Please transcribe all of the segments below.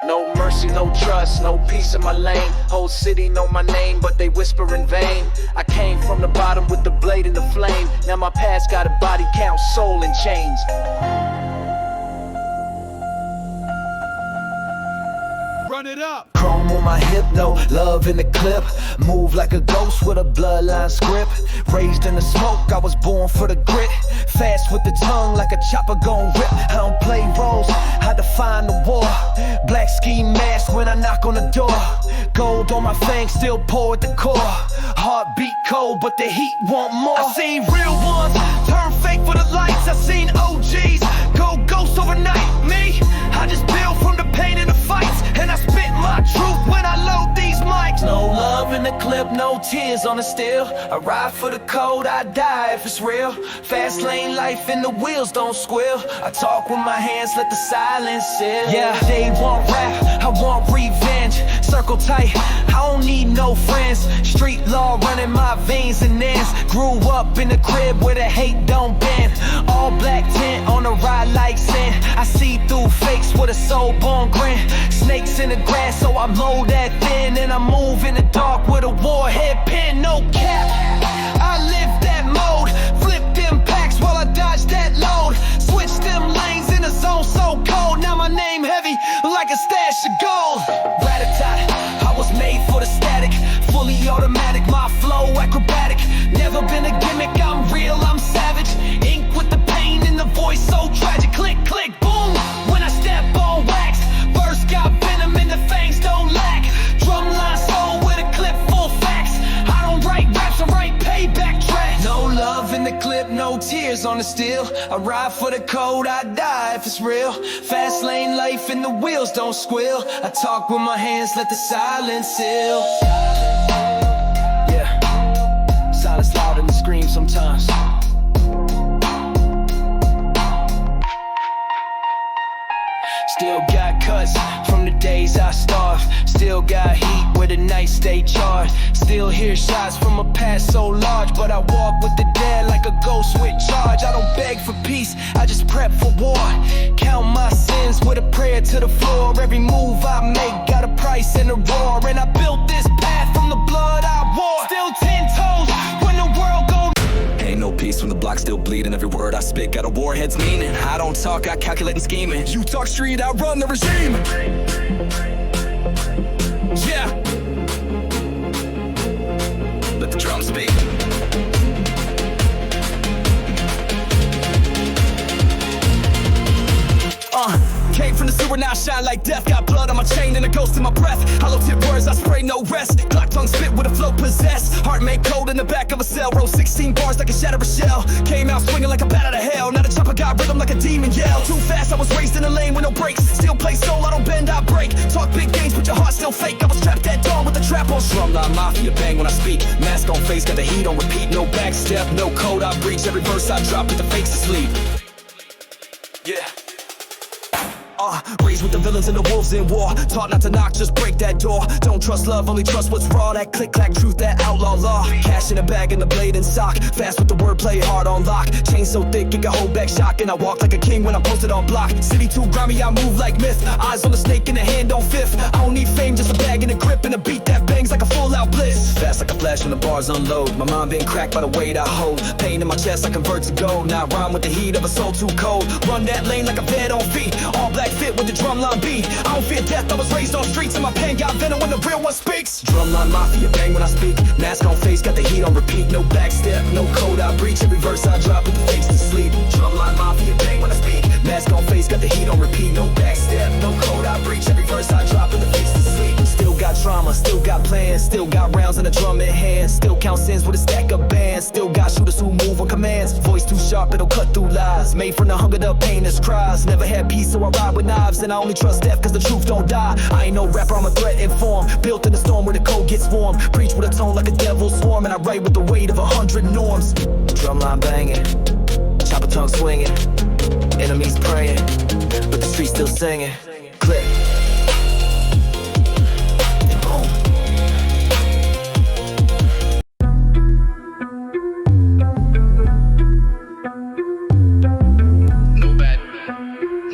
No mercy, no trust, no peace in my lane. Whole city know my name, but they whisper in vain. I came from the bottom with the blade and the flame. Now my past got a body count, soul in chains. Run it up. Chrome on my hip, no love in the clip. Move like a ghost with a bloodline script. Raised in the smoke, I was born for the grit. Fast with the tongue like a chopper gon' rip. I don't play roles, I define the war. Black ski mask when I knock on the door. Gold on my fangs, still pour at the core. Heartbeat cold, but the heat want more. I seen real ones turn fake for the lights. I seen OGs go ghost overnight. Me, I just build from the pain and the fights, and I spit my truth when I load these mics. No love in the clip, no tears on the steel. I ride for the code, I die if it's real. Fast lane life and the wheels don't squeal. I talk with my hands, let the silence seal. Yeah, they want rap, I want revenge. Circle tight, I don't need no friends. Street law running my veins and ends. Grew up in the crib where the hate don't bend. All black tint on the ride like sin. I see through fakes with a soul-born grin. Snakes in the grass, so I mold that thin. And I move in the dark with a warhead pen. No cap, I live that mode. Flip them packs while I dodge that load. Switch them lanes in a zone so cold. Now my name heavy like a stash of gold. Rat-a-tat, I was made for the static. Fully automatic, my flow acrobatic. Never been a gimmick, I'm real, I'm savage. Ink with the pain in the voice so tragic. Click, click, boom, when I step on wax. Verse got venom and the fangs don't lack. Drumline soul with a clip full facts. I don't write raps, I write payback tracks. No love in the clip, no tears on the steel. I ride for the code, I die if it's real. Fast lane life and the wheels don't squeal. I talk with my hands, let the silence seal. Yeah, silence louder than the scream sometimes. Still got cuts from the days I starved. Still got heat where the nights stay charged. Still hear shots from a past so large. But I walk with the dead like a ghost with charge. I don't beg for peace, I just prep for war. Count my sins with a prayer to the floor. Every move I make got a price and a roar. And I built this path from the blood I wore. Still 10 toes when the world goes. Ain't no peace when the block still bleeding. Every word I spit got a warhead's meaning. I don't talk, I calculate and scheming. You talk street, I run the regime. Yeah. Let the drums speak. Came from the sewer, now I shine like death. Got blood on my chain and a ghost in my breath. Hollow tip words, I spray no rest. Glock tongue spit with a flow possessed. Heart made cold in the back of a cell. Roll 16 bars like a shatter a shell. Came out swinging like a bat out of hell. Now the chopper got rhythm like a demon yell. Too fast, I was raised in a lane with no brakes. Still play soul, I don't bend, I break. Talk big games, but your heart still fake. I was trapped at dawn with the trap on. Drumline mafia, bang when I speak. Mask on face, got the heat on repeat. No back step, no code I breach. Every verse I drop, put the fakes to sleep. Yeah. Raised with the villains and the wolves in war. Taught not to knock, just break that door. Don't trust love, only trust what's raw. That click-clack truth, that outlaw law. Cash in a bag and the blade in sock. Fast with the wordplay, hard on lock. Chain so thick, it can hold back shock. And I walk like a king when I'm posted on block. City too grimy, I move like myth. Eyes on the snake and the hand on fifth. I don't need fame, just a bag and a grip. And a beat that bangs like a full-out bliss. Fast like a flash when the bars unload. My mind been cracked by the weight I hold. Pain in my chest, I convert to gold. Now I rhyme with the heat of a soul too cold. Run that lane like a vet on feet. All black fit with the drumline beat. I don't fear death, I was raised on streets. And my pen got venom when the real one speaks. Drumline mafia, bang when I speak. Mask on face, got the heat on repeat. No backstep, no code I breach. Every verse I drop, put the fakes to sleep. Drumline mafia, bang when I speak. Mask on face, got the heat on repeat. No backstep, no code I breach. Every verse I drop, put the fakes to sleep. Still got trauma, still got plans. Still got rounds and a drum in hand. Still count sins with a stack of bands. Still got shooters who move on commands. Voice too sharp, it'll cut through lies. Made from the hungered up pain that's cries. Never had peace, so I ride with knives. And I only trust death, cause the truth don't die. I ain't no rapper, I'm a threat in form. Built in the storm where the code gets warm. Preach with a tone like a devil's swarm. And I write with the weight of 100 norms. Drumline banging, chopper tongue swinging. Enemies praying, but the streets still singing. Click.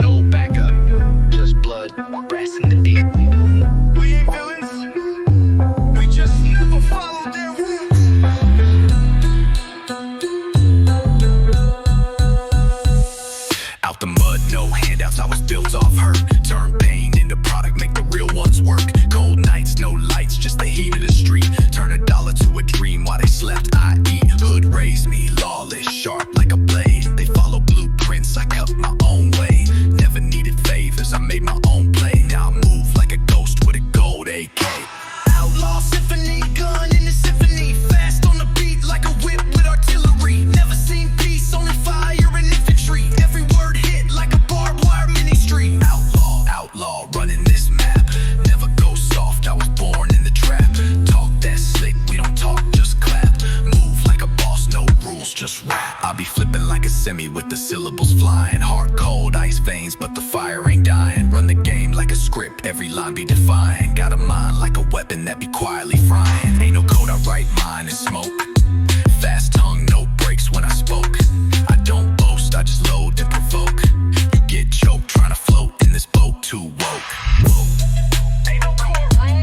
No backup, just blood, brass in the deep. I was built off hurt. Turn pain into product, make the real ones work. Cold nights, no lights, just the heat of the street. Turn a dollar to a dream while they slept. I eat. Hood raised me, lawless, sharp like a blade. They follow blueprints, I cut my own way. Never needed favors, I made my own play. Now I move like a ghost with a gold AK. Outlaw symphony, gun in the symphony. Fast on the beat like a whip with artillery. Never seen peace, only fire and infantry. Every word hit like a barbed wire ministry. Outlaw, outlaw, running this map. Never go soft, I was born in the trap. Talk that slick, we don't talk, just clap. Move like a boss, no rules, just rap. I be flipping like a semi with the syllables flying. Heart cold, ice veins, but the fire ain't dying. Run the game like a script, every line be defiant. Got a mind like a weapon that be quietly frying. Ain't no code, I write mine and smoke. Fast tongue, no breaks when I spoke. I don't boast, I just load and provoke. You get choked trying to float in this boat too woke. Ain't no courtroom,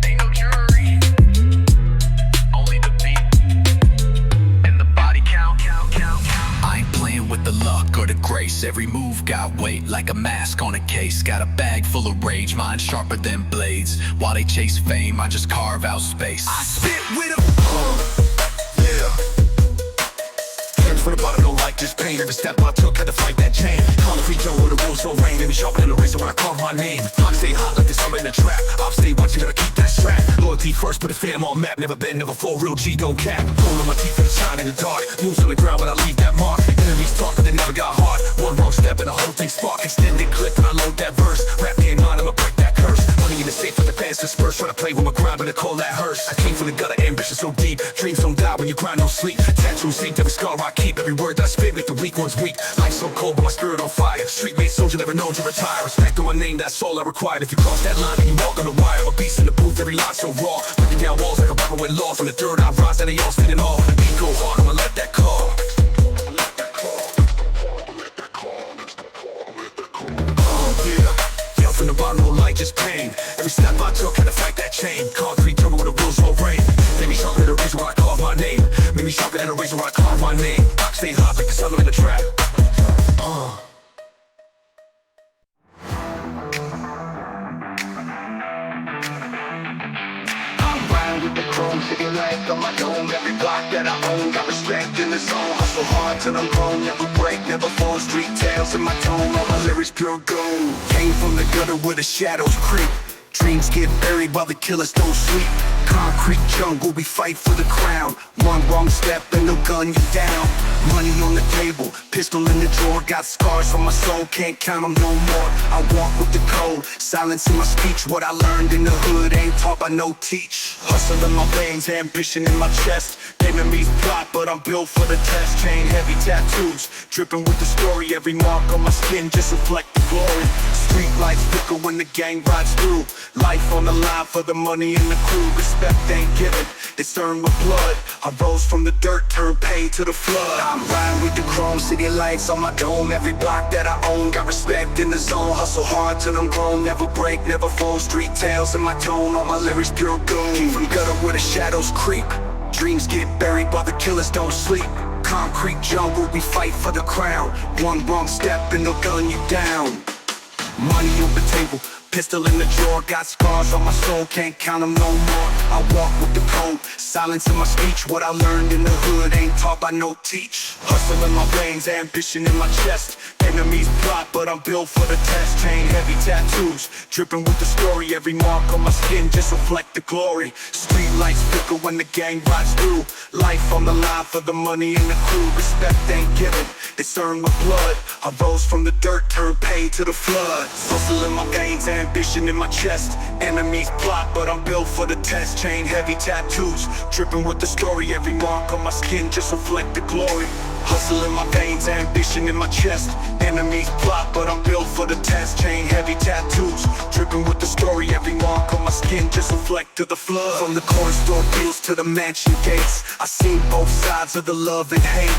ain't no jury. Only the beat and the body count. I ain't playing with the luck or the grace. Every move got weight like a mask on a case. Got a bag full of rage, mine sharper than blades. While they chase fame, I just carve out space. I spit with a From the bottom, no like just pain. Every step I took, had to fight that chain. Concrete jungle, the rules don't rain. Made me sharper than a razor when I carve my name. Clock stay hot like this, I'm in the trap. Off stay watching, gotta keep that strap. Loyalty first, put the fam on map. Never been, never fall, real G, don't cap. Pulling on my teeth and shine in the dark. Moves on the ground when I leave that mark. Enemies talk, but they never got hard. One wrong step and the whole thing spark. Extended clip and I load that verse. Rap game on, I'ma break that curse. Money in the safe with the fans dispersed. Trying to play with my grind, but they call that hearse. I came from the gutter, ambition so deep. Dreams don't die when you grind, no sleep. Tattoos seek every scar I keep. Every word that I spit make the weak ones weak. Life so cold, but my spirit on fire. Street made soldier, never known to retire. Respect on my name, that's all I require. If you cross that line, then you walk on the wire. I'm a beast in the booth, every line so raw. Breaking down walls like a rapper with law. From the dirt I rise, and they all spinning off. The beat go hard, I'ma let that call. Yeah, from the bottom, no light, just pain. Every step I took, had to fight that chain. Concrete jungle with the rules don't rain. Made me sharper than a razor when I carve my name. Made me sharper than a razor when I carve my name. Box stay hot like the sun, I'm in the trap. With the chrome city light on my dome. Every block that I own got respect in the zone. Hustle hard till I'm grown, never break, never fall. Street tales in my tone, all my lyrics pure gold. Came from the gutter where the shadows creep. Dreams get buried while the killers don't sleep. Concrete jungle, we fight for the crown. One wrong step and they'll gun you down. Money on the table, pistol in the drawer. Got scars from my soul, can't count them no more. I walk with the code, silence in my speech. What I learned in the hood ain't taught by no teach. Hustle in my veins, ambition in my chest. Enemies plot, but I'm built for the test. Chain heavy tattoos, dripping with the story. Every mark on my skin just reflect the glory. Street lights flicker when the gang rides through. Life on the line for the money and the crew. Respect ain't given, it's earned with blood. I rose from the dirt, turned pain to the flood. I'm riding with the chrome city lights on my dome. Every block that I own got respect in the zone. Hustle hard till I'm grown, never break, never fall. Street tales in my tone, all my lyrics pure gold. Came from gutter where the shadows creep. Dreams get buried while the killers don't sleep. Concrete jungle, we fight for the crown. One wrong step and they'll gun you down. Money on the table, pistol in the drawer. Got scars on my soul, can't count them no more. I walk with the code, silence in my speech. What I learned in the hood ain't taught by no teach. Hustle in my veins, ambition in my chest. Enemies plot, but I'm built for the test. Chain heavy tattoos, dripping with the story. Every mark on my skin just reflect the glory. Street lights flicker when the gang rides through. Life on the line for the money and the crew. Respect ain't given, it's earned with blood. I rose from the dirt, turned pain to the flood. Hustle in my veins, ambition in my chest. Enemies plot, but I'm built for the test. Chain heavy tattoos, dripping with the story. Every mark on my skin just reflect the glory. Hustle in my veins, ambition in my chest. Enemies plot, but I'm built for the test. Chain heavy tattoos, dripping with the story. Every mark on my skin just reflect to the flood. From the corner store deals to the mansion gates, I seen both sides of the love and hate.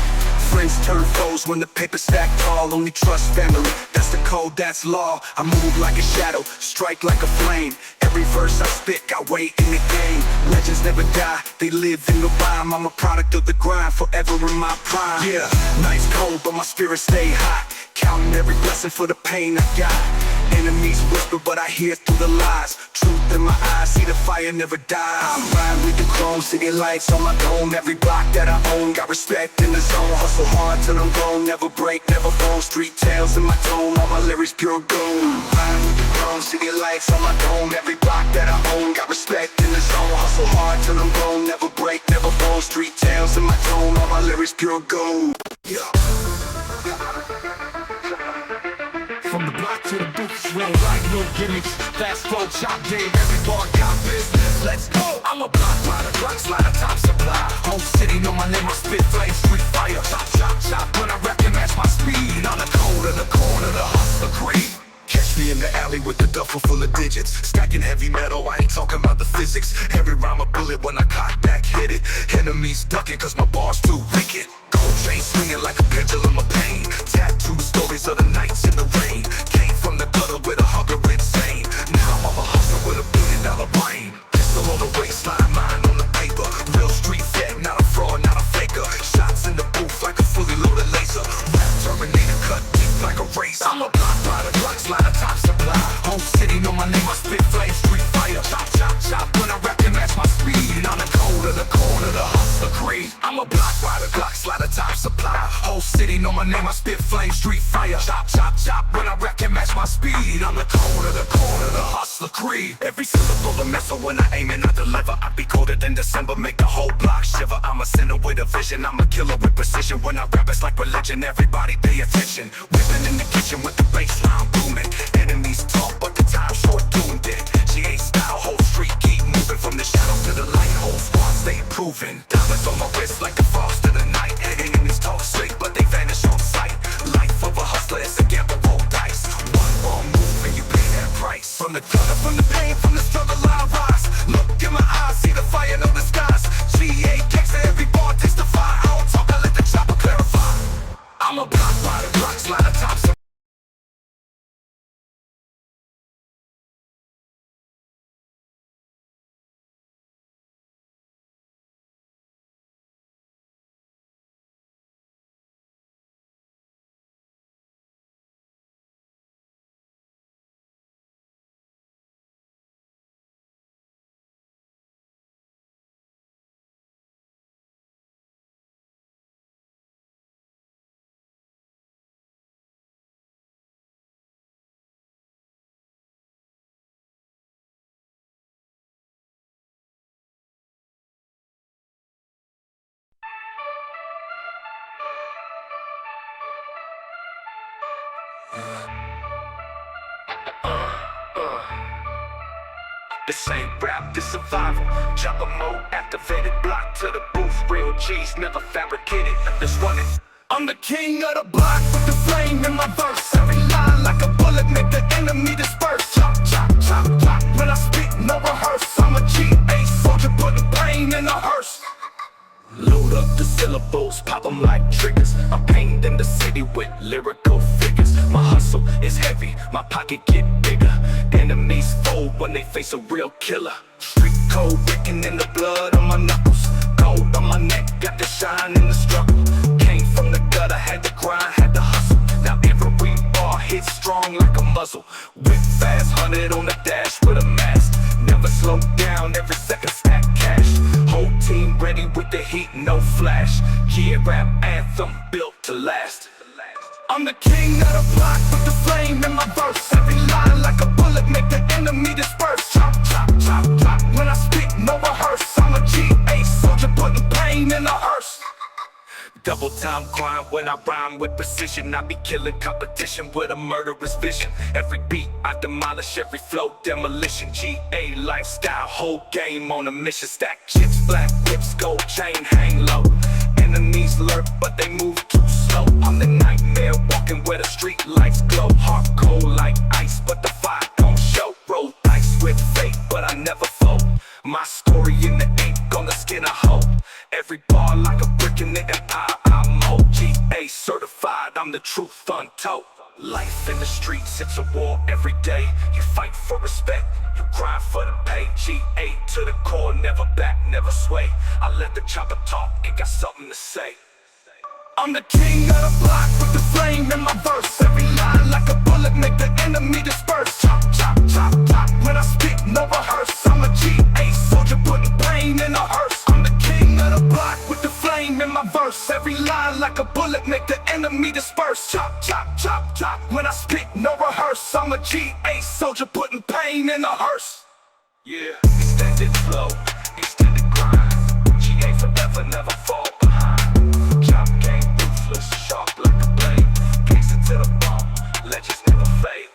Friends turn foes when the paper stack tall. Only trust family, that's the code, that's law. I move like a shadow, strike like a flame. Every verse I spit got weight in the game. Legends never die, they live in the rhyme. I'm a product of the grind, forever in my prime. Yeah, night's cold but my spirit stay hot. Counting every blessing for the pain I got. Enemies whisper, but I hear through the lies. Truth in my eyes, see the fire never die. I'm riding with the chrome, city lights on my dome. Every block that I own, got respect in the zone. Hustle hard till I'm grown, never break, never fall. Street tales in my tone, all my lyrics pure gold. Riding with the chrome, city lights on my dome. Every block that I own, got respect in the zone. Hustle hard till I'm grown, never break, never fall. Street tales in my tone, all my lyrics pure gold. Yeah. From the block to the booth, we don't like no gimmicks. Fast flow, chop game, every bar got business. Let's go! I'm a block rider, block slider, top supply. Home city, know my name, I spit flame, street fire. Chop, chop, chop, when I rap, match my speed. On the corner, the hustler creed. Catch me in the alley with the duffel full of digits. Stacking heavy metal, I ain't talking about the physics. Every rhyme a bullet when I cock back, hit it. Enemies ducking cause my bar's too wicked. Gold chain swinging like a pendulum of pain. Tattoo stories of the nights in the rain. Came from the gutter with a hunger insane. Now I'm a hustler with $1 billion brain. Pistol on the waistline, mine on the paper. Real street vet, not a fraud, not a faker. Shots in the booth like a fully loaded laser. Rap Terminator cut deep like a razor. I'm a block rider, block slider, top supply. Home city, know my name, I spit flame, street fire. Chop, chop, chop, when I rap, match my speed. On the corner, the hustler creed. I'm a block rider, block slider, top supply. Whole city, know my name, I spit flame, street fire. Chop, chop, chop, when I rap, match my speed. On the corner, the hustler creed. Every syllable a missile when I aim and I deliver. I be colder than December, make the whole block shiver. I'm a sinner with a vision, I'm a killer with precision. When I rap, it's like religion, everybody pay attention. Whipping in the kitchen with the bassline booming. Enemies talk, but the time short doomed it. GA style, whole street keep moving. From the shadows to the light, whole squad stay improving. Diamonds on my wrist like the frost of the night. Enemies talk straight, but they vanish on sight. Life of a hustler is a gamble, roll dice. One wrong move and you pay that price. From the gutter, from the pain, from the struggle, I rise. Look in my eyes, see the fire, know the skies. GA Gangster, every bar takes the fire. I don't talk, I let the chopper clarify. I'm a block rider, block slider, top supply. This ain't rap, this survival. Chopper mode activated, block to the booth. Real G's never fabricated. Let's run it. I'm the king of the block with the flame in my verse. Every line like a bullet make the enemy disperse. Chop, chop, chop, chop. When I speak, no rehearse. I'm a GA soldier, putting pain in a hearse. Load up the syllables, pop them like triggers. I'm painted in the city with lyrical figures. My hustle is heavy, my pocket get bigger. Enemies fold when they face a real killer. Street code written in the blood on my knuckles. Gold on my neck, got the shine in the struggle. Came from the gutter, had to grind, had to hustle. Now every bar hits strong like a muzzle. Whip fast, 100 on the dash with a mask. Never slow down, every second stack cash. Whole team ready with the heat, no flash. Yeah, rap anthem built to last. I'm the king of the block with the flame in my verse. Every line like a bullet make the enemy disperse. Chop, chop, chop, chop. When I speak, no rehearse. I'm a GA soldier, putting pain in a hearse. Double time grind when I rhyme with precision. I be killing competition with a murderous vision. Every beat I demolish, every flow demolition. GA lifestyle, whole game on a mission. Stack chips, black whips, gold chain, hang low. Enemies lurk, but they move too slow. I'm the nightmare walking where the street lights glow. Heart cold like ice, but the fire don't show. Roll dice with fate, but I never fold. My story in the ink on the skin of hope. Every bar like a brick in the empire I mold. GA certified, I'm the truth untold. Life in the streets, it's a war every day. You fight for respect, you grind for the pay. GA to the core, never back, never sway. I let the chopper talk, ain't got something to say. I'm the king of the block with the flame in my verse. Every line like a bullet make the enemy disperse. Chop, chop, chop, chop. When I speak, no rehearse. I'm a G.A. soldier putting pain in a hearse. I'm the king of the block with the flame in my verse. Every line like a bullet make the enemy disperse. Chop, chop, chop, chop. When I speak, no rehearse. I'm a G.A. soldier putting pain in a hearse. Yeah, extended flow, extended grind. G.A. forever, never fall behind. Chop game, ruthless, sharp like a blade. Gangster to the bone, legends never fade.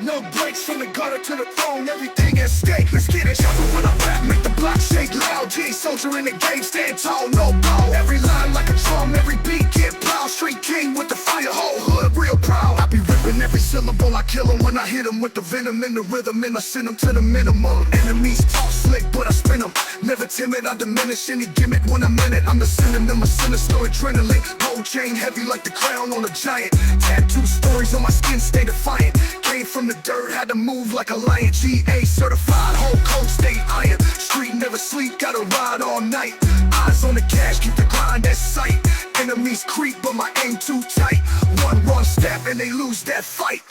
No breaks from the gutter to the throne, everything at stake. Let's get it. Chopper when I rap, make the block shake loud. G soldier in the game, stand tall, no bow. Every line like a drum, every beat get plowed. Street king with the fire, whole hood real proud. I be ripping every syllable, I kill him when I hit him with the venom in the rhythm, and I send him to the minimum. Enemies talk slick, but I spin them. Never timid, I diminish any gimmick when I'm in it. I'm the synonym of sinister adrenaline. Gold chain heavy like the crown on a giant. Tattoo stories on my skin stay defiant. Came from the dirt, had to move like a lion. G.A. certified, whole coat stay iron. Street never sleep, gotta ride all night. Eyes on the cash, keep the grind at sight. Enemies creep, but my aim too tight. One wrong step and they lose that fight.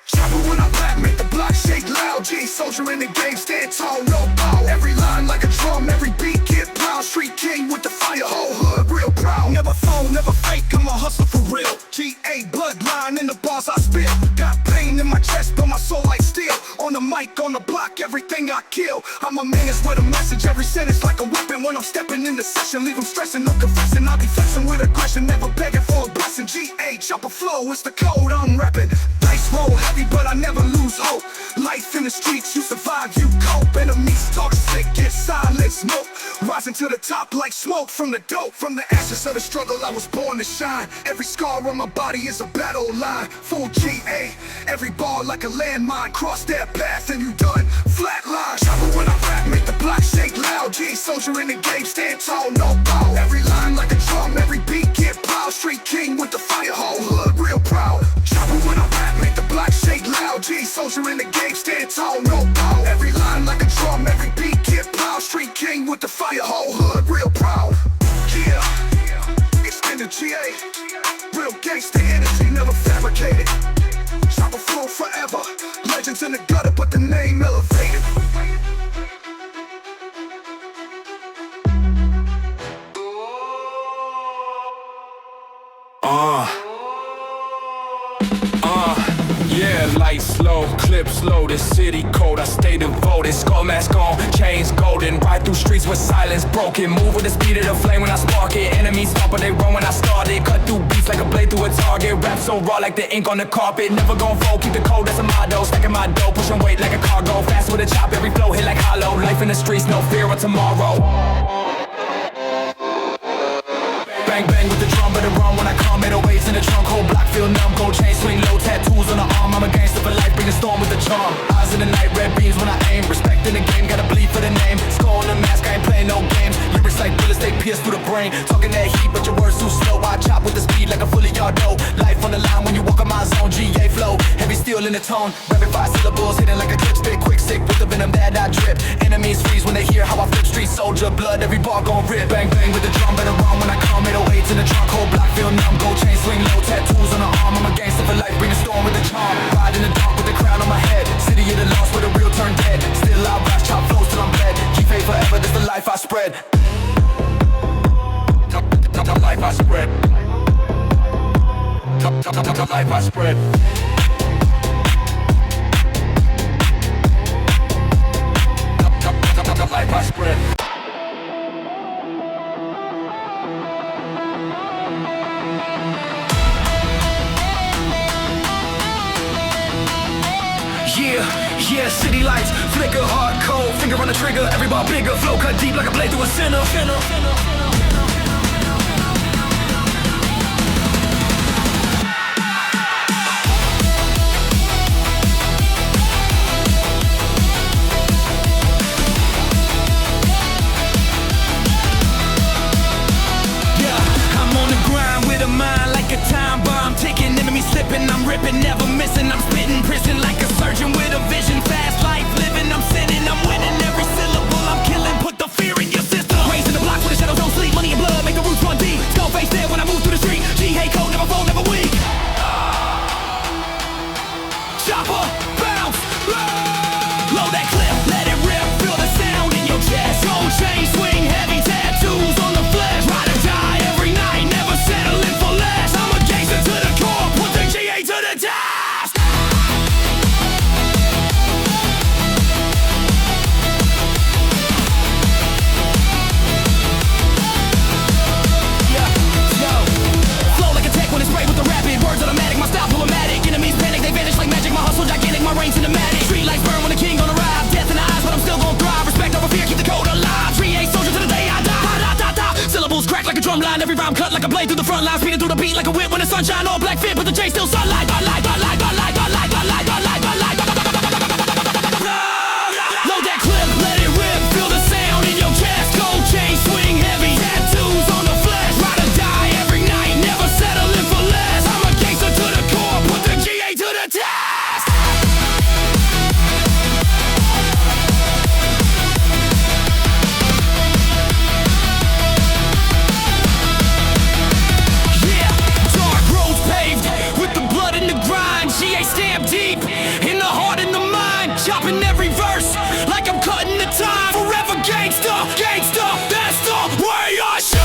Chopper when I rap, make the block shake loud. G soldier in the game, stand tall, no bow. Every line like a drum, every beat get plowed. Street king with the fire, whole hood real proud. Never phone, never fake, I'm a hustler for real. G.A. bloodline in the bars I spill. Got pain in my chest, but my soul like steel. On the mic, on the block, everything I kill. I'm a menace with a message, every sentence like a weapon. When I'm stepping in the session, leave them stressing, no confessing. I be flexing with aggression, never begging for a blessing. G.A. chopper flow, it's the code I'm reppin'. Dice roll heavy, but I never lose hope. Life in the streets, you survive, you cope. Enemies talk slick, get silent, smoke. Rising to the top like smoke from the dope. From the ashes of the struggle, I was born to shine. Every scar on my body is a battle line. Full G.A. Every bar like a landmine. Cross that path and you done, flatline. Chopper when I rap, make the block shake loud. G soldier in the game, stand tall, no bow. Every line like a drum, every beat get plowed. Street king with the fire, whole hood real proud. Chopper when I rap, make the block shake loud. G soldier in the game, stand tall, no bow. Every line like a drum, every beat get plowed. Street king with the fire, whole hood real proud. Yeah, extended G.A. Real gangster energy, never fabricated. Chopper flow forever. Legends in the gutter, but the name elevated. Yeah, light slow, clip slow, this city cold, I stay devoted. Skull mask on, chains golden. Ride through streets with silence broken. Move with the speed of the flame when I spark it. Enemies stop but they run when I start it. Cut through beats like a blade through a target. Rap so raw like the ink on the carpet. Never gon' fold, keep the cold, that's a motto. Stacking my dough, pushing weight like a cargo. Fast with a chop, every flow hit like hollow. Life in the streets, no fear of tomorrow. Bang bang with the drum, better run when I come. 808s in the trunk, whole block feel numb. Gold chain swing low, tattoos on the arm. I'm a gangster for life, bring the storm with the charm. Eyes in the night, red beams when I aim. Respect in the game, gotta bleed for the name. Skull in the mask, I ain't playing no games. Lyrics like bullets, they pierce through the brain. Talking that heat, but your words too slow. I chop with the speed like a fully yard dough. Life on the line when you walk on my zone. G.A. flow, heavy steel in the tone. Rapid 5 syllables, hitting like a clip. Spit quick, sick with the venom that I drip. Enemies freeze when they hear how I flip. Street soldier, blood, every bar gon' rip. Bang bang with the drum, better run when I come. 808s in the trunk, whole block feel numb. Gold chain swing low, tattoos on the arm. I'm a gangster for life, bring the storm with the charm. Ride in the dark with the crown on my head. City of the lost where the real turn dead. Still I rise, chop flows till I'm dead. Keep faith forever, this the life I spread. The life I spread. The life I spread. The life I spread. Yeah, city lights, flicker, hard cold. Finger on the trigger, every bar bigger. Flow cut deep like a blade through a center. ripping, never missing. I'm spitting prison like a surgeon with a vision. Fast life living, I'm sinning, I'm winning. Every syllable I'm killing, put the fear in your system. Raising the block where the shadows don't sleep. Money and blood make the roots run deep. Skull face there when I move through the street. G hate code, never fall, never weak. Chopper, bounce, load that clip, let it rip. Feel the sound in your chest. Gold chain swing, heavy tattoos on the flesh. Ride or die every night, never settling for less. I'm a gangster to the core, put the GA to the test. Flow like a tech when it's sprayed with the rapid. Words automatic, my style problematic. Enemies panic, they vanish like magic. My hustle gigantic, my range cinematic. Street lights burn when the king gon' arrive. Death in the eyes, but I'm still gon' thrive. Respect over fear, keep the code alive. 3A soldier to the day I die. Da, da, da, da. Syllables crack like a drum line. Every rhyme cut like a blade through the front line. Speeding through the beat like a whip when the sunshine. All black fit, but the J still sunlight. Light. Load that clip, let it rip. Feel the sound in your chest. Gold chain swing heavy. Tattoos on the flesh. Ride or die every night, never settling for less. I'm a gangster to the core, put the GA to the test. Yeah, dark roads paved with the blood and the grind. GA stamped deep in the heart and the mind. Chopping every verse like I'm cutting the time. Forever gangster, gangster, that's the way I shine.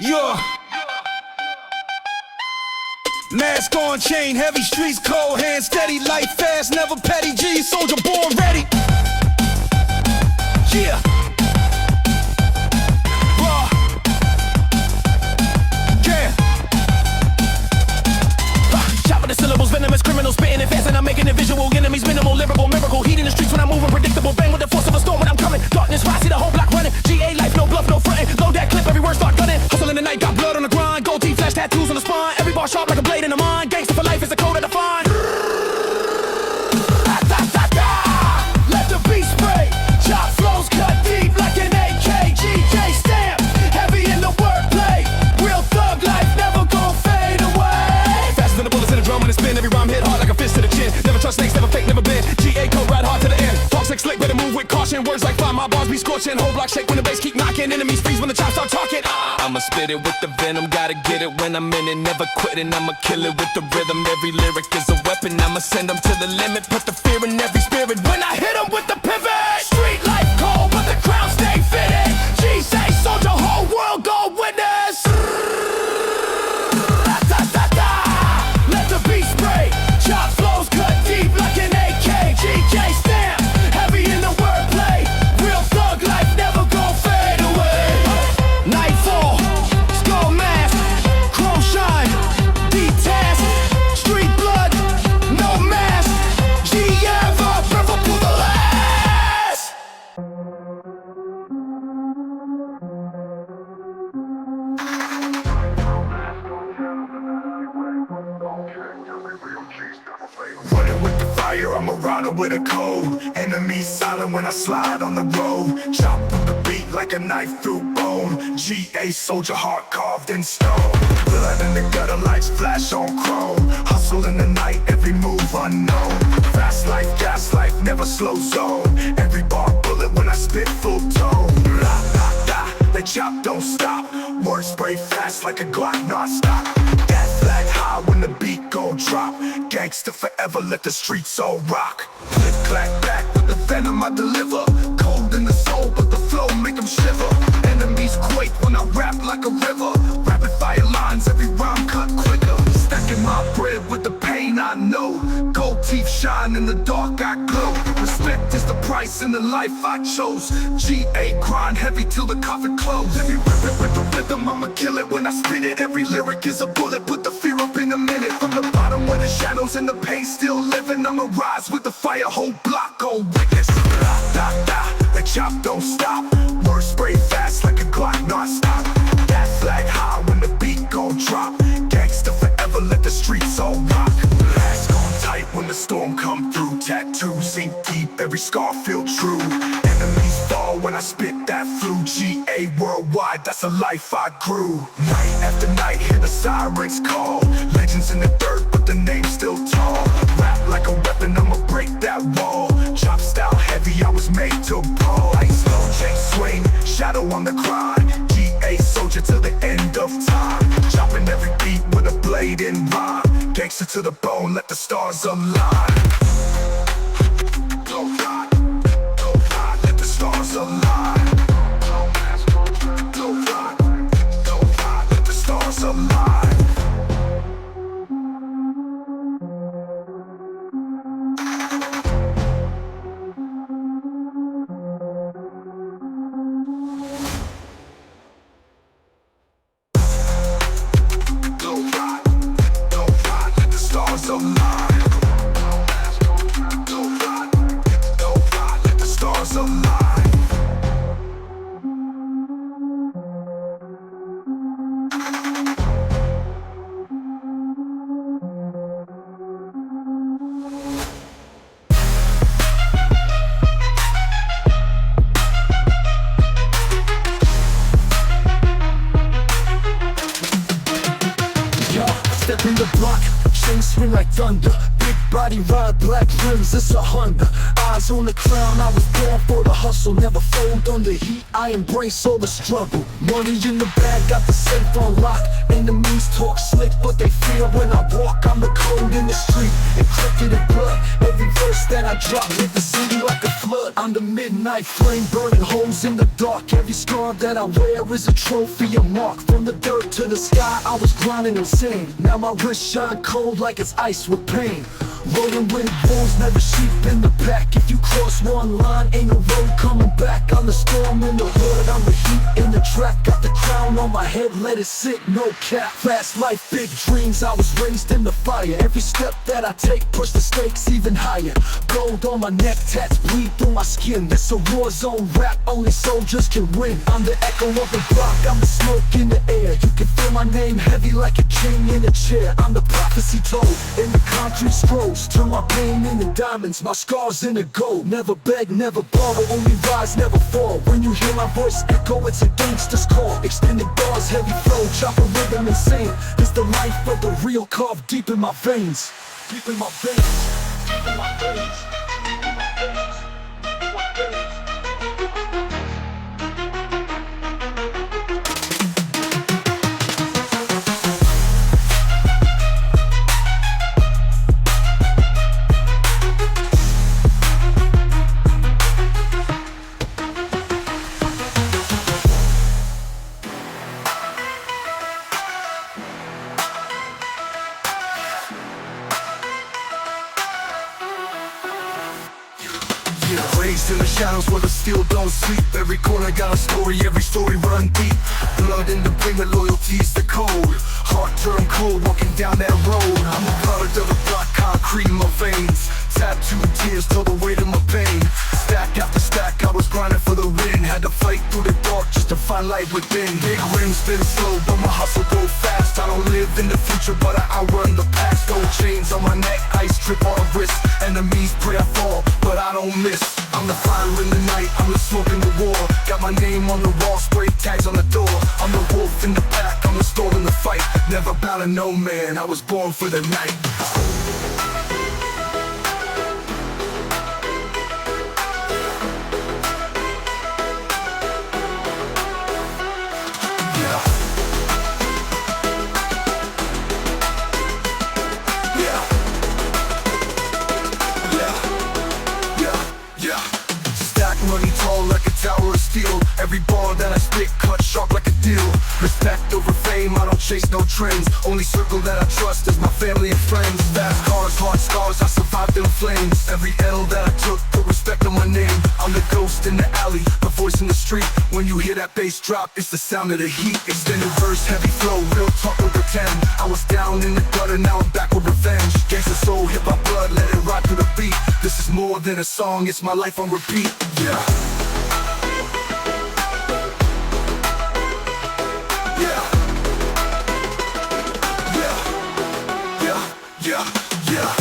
Yeah. Mask on, chain heavy, streets cold, hands steady, life fast, never petty. G, soldier born ready. Yeah. Raw. Yeah. Chopping the syllables, venomous criminals, spitting it fast, and I'm making it visual. Enemies minimal, lyrical, miracle. Heat in the streets when I'm moving, predictable. Bang with the force of a storm when I'm coming. Darkness, I see the whole block running. GA life, no bluff, no fronting. Load that clip, every word start gunning. Hustle in the night, got blood on the grind. Gold teeth, flash tattoos on the spine. Every bar sharp like a blade in the mind. Gangster for life is the code I define. Let the beat spray. Chop flows cut deep like an AK. GJ stamp, heavy in the wordplay. Real thug life, never gon' fade away. Faster than the bullets in the drum when it spin. Every rhyme hit hard like a fist to the chin. Never trust snakes, never fake, never bend. GA code ride hard to the end. Talk slick, slick, better move with caution. Words like fire, my bars be scorching. Whole block shake when the bass keep knocking. Enemies freeze when the chops start talking. I'ma spit it with the venom, gotta get it when I'm in it. Never quitting, I'ma kill it with the rhythm. Every lyric is a weapon, I'ma send them to the limit. Put the fear in every spirit when I hit them with the pivot. Street life cold, but the crown stay fitted. G say soldier, whole world go witness. Let the beat spray. Chop flows cut deep like an AK. GJ stamp, heavy in the wordplay. Real thug life, never gon' fade away. Nightfall, skull mask, crow shine, deep task, street blood, no mask. G ever, river pull the last. Running with the fire, I'm a rider with a code. Enemies silent when I slide on the road. Chop through the beat like a knife through bone. GA soldier, heart carved in stone. Blood in the gutter, lights flash on chrome. Hustle in the night, every move unknown. Fast life, gas life, never slow zone. Every bar bullet when I spit full tone. La, la, la, they chop, don't stop. Words spray fast like a Glock, non-stop. Death flag high when the beat gon' drop. Gangster forever, let the streets all rock. Click, clack, back with the venom I deliver. Cold in the soul, but the flow make them shiver. Enemies quake when I rap like a river. Rapid fire lines, every rhyme cut quicker. Stacking my bread with the pain I know. Gold teeth shine in the dark, I glow. Respect is the price in the life I chose. GA grind heavy till the coffin close. Every rip with the rhythm, I'ma kill it when I spit it. Every lyric is a bullet, put the fear up in a minute. From the bottom where the shadows and the pain still living, I'ma rise with the fire, whole block on witness. Da, da, da. They chop, don't stop. Words spray fast like a Glock, non-stop. That flag high when the beat gon' drop. Gangster forever, let the streets all rock. Mask on tight when the storm come through. Tattoos sink deep, every scar feel true. Enemies fall when I spit that flu. GA worldwide, that's a life I grew. Night after night, hear the sirens call. Legends in the dirt, but the name's still tall. Rap like a weapon, I'ma break that wall. Chop style heavy, I was made to brawl. Ice low, chain swing, shadow on the grind. GA soldier till the end of time. Chopping every beat with a blade in rhyme. Gangster to the bone, let the stars align. Go ride, let the stars align. Go ride, let the stars align. Step in the block, chain swing like thunder. Big body ride, black rims, it's a Honda. Eyes on the crown, I was born for the hustle. Never fold under heat, I embrace all the struggle. Money in the bag, got the safe on lock. Enemies talk slick, but they fear when I walk. I'm the code in the street, encrypted in blood. Every verse that I drop hit the city like a flood. I'm the midnight flame, burning holes in the dark. Every scar that I wear is a trophy, a mark. From the dirt to the sky, I was grinding insane. Now my wrist shine cold like it's ice with pain. Rolling with wolves, never sheep in the pack. If you cross one line, ain't no road coming back. I'm the storm in the hood, I'm the heat in the track. Got the crown on my head, let it sit, no cap. Fast life, big dreams, I was raised in the fire. Every step that I take, push the stakes even higher. Gold on my neck, tats bleed through my skin. This a war zone rap, only soldiers can win. I'm the echo of the block, I'm the smoke in the air. You can feel my name heavy like a king in a chair. I'm the prophecy told, in the concrete scrolls. Turn my pain into diamonds, my scars into gold. Never beg, never borrow, only rise, never fall. When you hear my voice echo, it's a gangster's call. Extended bars, heavy flow, chopper rhythm insane. It's the life of the real, carved deep in my veins. Deep in my veins, deep in my veins. Raised in the shadows where the steel don't sleep. Every corner got a story, every story run deep. Blood in the brain, the loyalty's the code. Heart turned cold, walking down that road. I'm a product of the block, concrete in my veins. Tattooed tears, told the weight of my pain. Stack after stack, I was grinding for the win. Had to fight through the dark just to find light within. Big rims spin slow, but my hustle go fast. I don't live in the future, but I outrun the past. Gold chains on my neck, ice drip on wrist. Enemies pray I fall, but I don't miss. I'm the fire in the night, I'm the smoke in the war. Got my name on the wall, spray tags on the door. I'm the wolf in the pack, I'm the storm in the fight. Never bow to no man, I was born for the night. Money tall like a tower of steel. Every bar that I spit cut sharp like a deal. Respect over fame, I don't chase no trends. Only circle that I trust is my family and friends. Fast cars, hard scars, I survived in flames. Every L that I took put respect on my name. I'm the ghost in the alley, the voice in the street. When you hear that bass drop, it's the sound of the heat. Extended verse, heavy flow, real talk with pretend. I was down in the gutter, now I'm back with revenge. Gangster soul, hip-hop blood, let it ride through the beat. This is more than a song, it's my life on repeat. Yeah. yeah, yeah.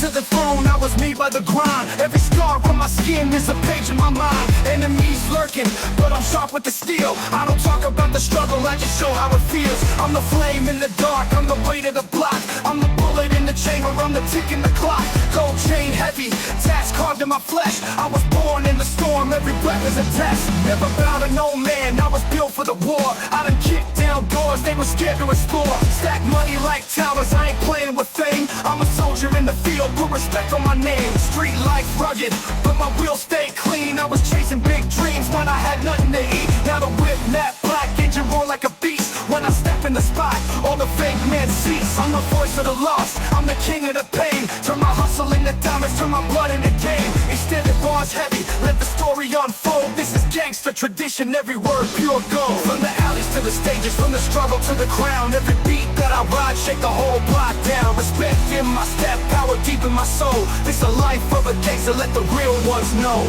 To the throne, I was made by the grind. Every scar on my skin is a page in my mind. Enemies lurking, but I'm sharp with the steel. I don't talk about the struggle, I just show how it feels. I'm the flame in the dark, I'm the weight of the block. I'm the bullet in the chamber, I'm the tick in the clock. Gold chain heavy, task carved in my flesh. I was born in the storm, every breath is a test. Never bow to no man, I was built for the war. I done kicked down doors, they were scared to explore. Stack money like towers, I ain't playing with fame. I'm a soldier in the field, put respect on my name. Street life rugged, but my wheels stay clean. I was chasing big dreams when I had nothing to eat. Now the whip, matte black, engine roar like a beast. When I step in the spot, all the fake men cease. I'm the voice of the lost, I'm the king of the pain. Turn my hustle into diamonds, turn my blood into game. Extended bars heavy, let the story unfold. This is gangster tradition, every word pure gold. From the alleys to the stages, from the struggle to the crown. Every beat that I ride, shake the whole block down. Respect in my step, power deep in my soul. This a life of a gangster, let the real ones know.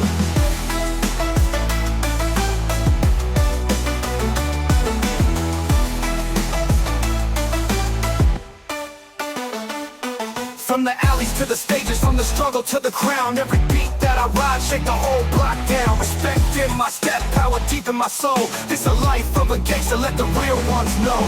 From the alleys to the stages, from the struggle to the crown. Every beat that I ride, shake the whole block down. Respect in my step, power deep in my soul. This a life of a gangster, let the real ones know.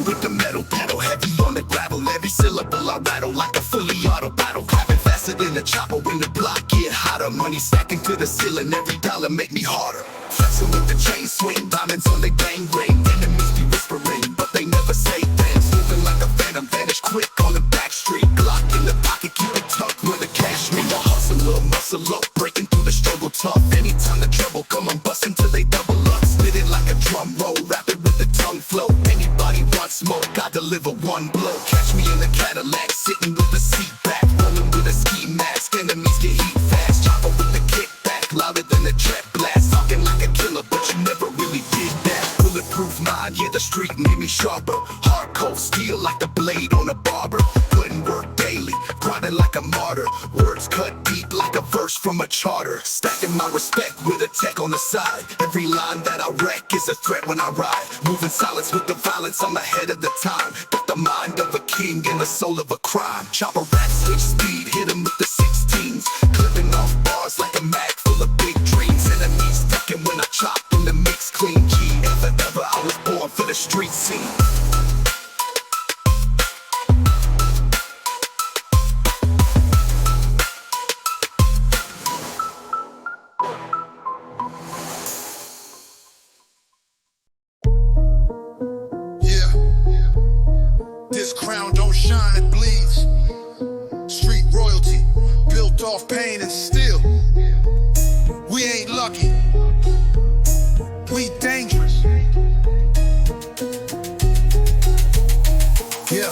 With the metal pedal, heavy on the gravel. Every syllable I rattle like a fully auto battle. Clapping faster than a chopper when the block get hotter. Money stacking to the ceiling, every dollar make me harder. Flexing with the chain swing, diamonds on they bang ring. Enemies be whispering, but they never say thanks. Moving like a phantom, vanish quick on the back street. Glock in the pocket, keep it tucked when the cash me. I hustle up, muscle up, breaking through the struggle tough. Anytime the trouble come, I'm busting till they double up. Spit it like a drum roll, rap it with the tongue flow. Anybody wants smoke, I deliver one blow. Catch me in the Cadillac, sitting with the seat back, rolling with a ski mask. Enemies get heat fast, chopper with the kickback, louder than a jet blast. Talking like a killer, but you never really did that. Bulletproof mind, yeah, the street made me sharper. Hardcore steel like the blade on a barber. Putting work daily, grinding like a martyr. Words cut deep like a verse from a charter. Stacking my respect with a tech on the side. Every line that I wreck is a threat when I ride. Moving silence with the violence, I'm ahead of the time. Got the mind of a king and the soul of a crime. Chopper rat switch speed, hit him with the 16s. Clipping off bars like a mag full of big dreams. Enemies ducking when I chop in the mix clean. G, ever, I was born for the street scene. This crown don't shine, it bleeds. Street royalty, built off pain and steel. We ain't lucky, we dangerous. Yeah,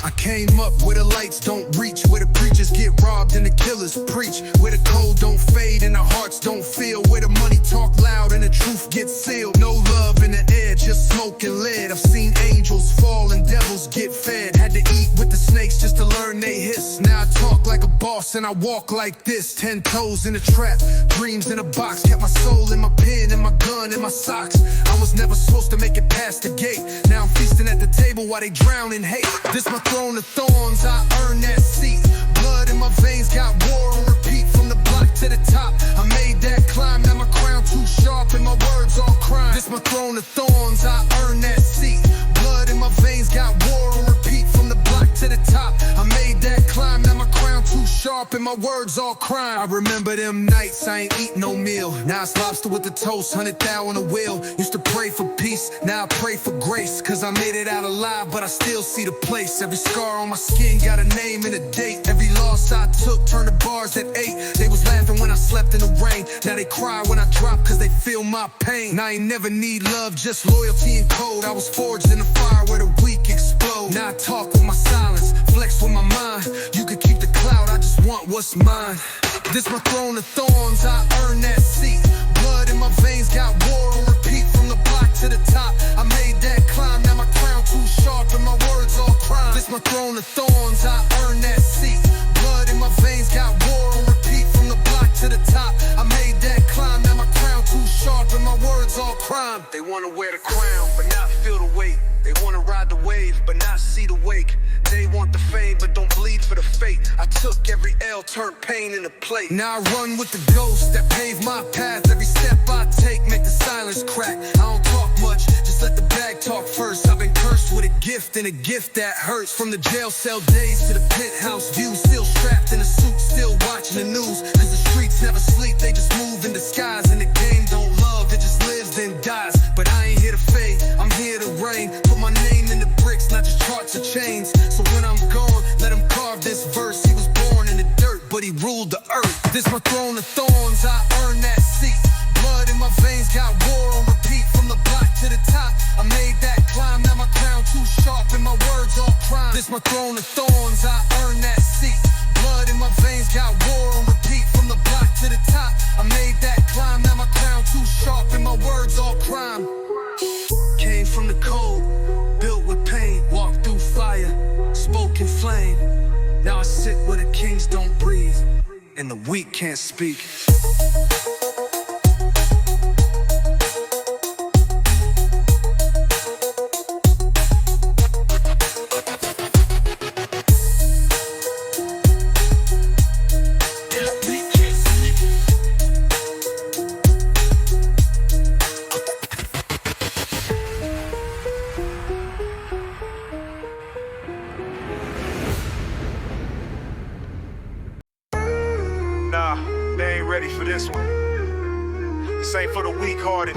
I came up where the lights don't reach, where the preachers get robbed and the killers preach, where the cold don't fade and the hearts don't feel, where the money talk loud and the truth gets sealed. No love in the air, just smoke and lead. I've seen angels fall and devils get fed. Had to eat with the snakes just to learn they hiss. Now I talk like a boss and I walk like this. 10 toes in a trap, dreams in a box. Kept my soul in my pen and my gun in my socks. I was never supposed to make it past the gate. Now I'm feasting at the table while they drown in hate. This my throne of thorns, I earned that seat. Blood in my veins, got war on repeat. From the block to the top, I made that climb. Now my crown too sharp and my words all crime. This my throne of thorns, I earned that seat. Blood in my veins, got war on repeat. From the block to the top, I made that climb. Now my crown too sharp and my words all crime. I remember them nights I ain't eat no meal. Now it's lobster with the toast, 100 thou on the wheel. Used to pray for peace, now I pray for grace. Cause I made it out alive, but I still see the place. Every scar on my skin got a name and a date. Every loss I took turned to bars that ate. They was laughing when I slept in the rain. Now they cry when I drop cause they feel my pain. I ain't never need love, just loyalty and code. I was forged in the fire where the weak explode. Now I talk with my silence, flex with my mind. You can keep the clout, I just want what's mine. This my throne of thorns, I earn that seat. Blood in my veins, got war on repeat. From the block to the top, I made that climb. Now my crown too sharp and my words all crime. This my throne of thorns, I earn that seat. Blood in my veins, got war on repeat. From the block to the top, I made that climb. Now my crown too sharp and my words all crime. They wanna wear the crown, but not feel the weight. They wanna ride the wave, but not see the wake. They want the fame, but don't bleed for the fate. I took every L, turned pain into plate. Now I run with the ghosts that pave my path. Every step I take, make the silence crack. I don't talk much, just let the bag talk first. I've been cursed with a gift, and a gift that hurts. From the jail cell days to the penthouse view. Still strapped in a suit, still watching the news. Cause the streets never sleep, they just move in disguise. And the game don't love, it just lives then dies. But I ain't here to fade, I'm here to reign. Put my name in the bricks, not just charts or chains. So when I'm gone, let him carve this verse. He was born in the dirt, but he ruled the earth. This my throne of thorns, I earned that seat. Blood in my veins, got war on repeat. From the block to the top, I made that climb. Now my crown too sharp and my words all crime. This my throne of thorns, I earned that seat. Blood in my veins, got war on repeat. From the block to the top, I made that climb. Now my crown too sharp and my words all crime. Came from the cold, built with pain. Walked through fire, spoke in flame. Now I sit where the kings don't breathe, and the weak can't speak. Nah, they ain't ready for this one. This ain't for the weak-hearted.